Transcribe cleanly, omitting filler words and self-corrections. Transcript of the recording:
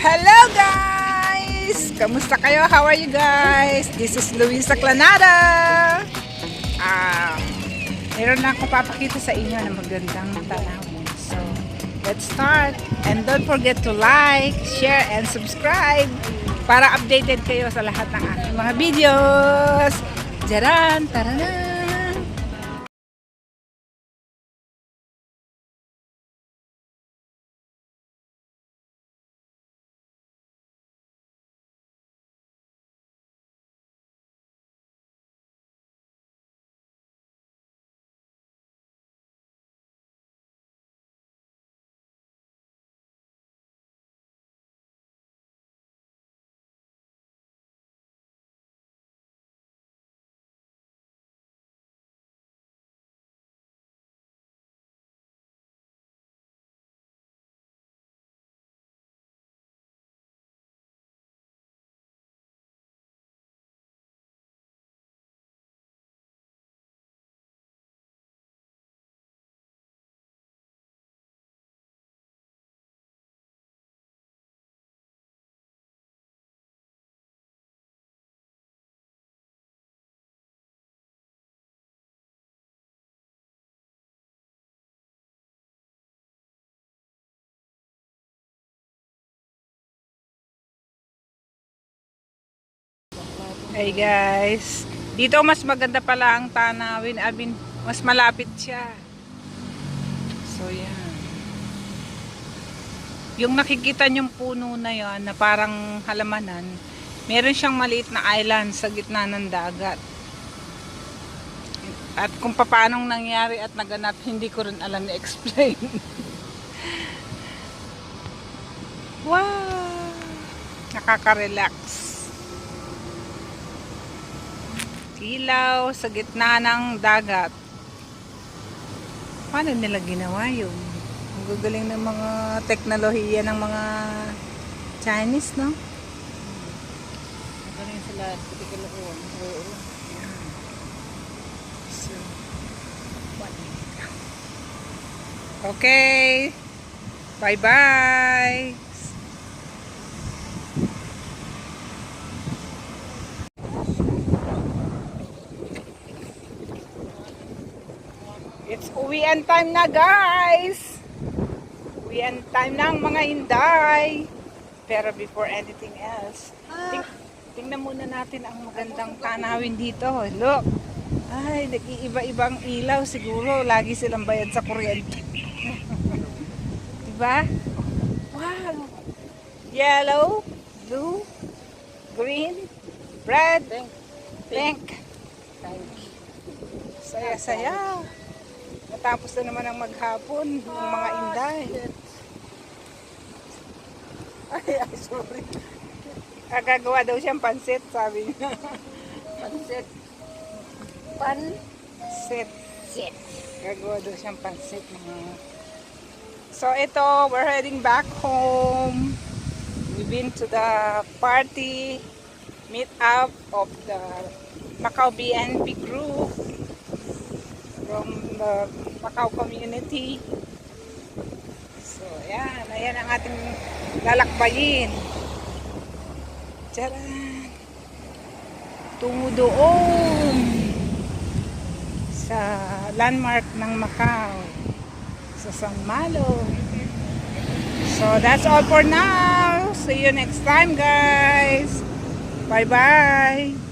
Hello guys! Kamusta kayo? How are you guys? This is Luisa Clanada. Meron lang akong papakita sa inyo na magandang tanawin. So, let's start. And don't forget to like, share, and subscribe para updated kayo sa lahat ng aking mga videos. Jaran! Taranan! Hey guys, dito mas maganda pala ang tanawin, mas malapit siya. So yan. Yung nakikita nyong puno na yan na parang halamanan, meron siyang maliit na island sa gitna ng dagat. At kung paanong nangyari at naganap, hindi ko rin alam i-explain. Wow! Nakaka-relax. Ilaw sa gitna ng dagat. Paano nila ginawa yun? Ang gagaling ng mga teknolohiya ng mga Chinese, no? Magaling sila tikuluon. Oo. So, okay. Bye-bye. It's uwian time na guys. Uwian time ng mga Inday. Pero before anything else, tingnan muna natin ang magandang tanawin dito. Look. Ay, nag-iiba-ibang ilaw. Siguro lagi silang bayad sa kuryente. Diba? Wow. Yellow, blue, green, red, pink. Saya-saya. Natapos na naman ang maghapon ng mga Inday. Ay, sorry. Gagawa daw siyang pansit, sabi niya. Pansit. Pansit. Gagawa daw siyang pansit. So ito, we're heading back home. We've been to the party meet up of the Macau BNP group from the Macau community. So, ayan ang ating lalakbayin. Tcharan! Tungo doon sa landmark ng Macau, sa San Malo. So, that's all for now. See you next time, guys. Bye-bye.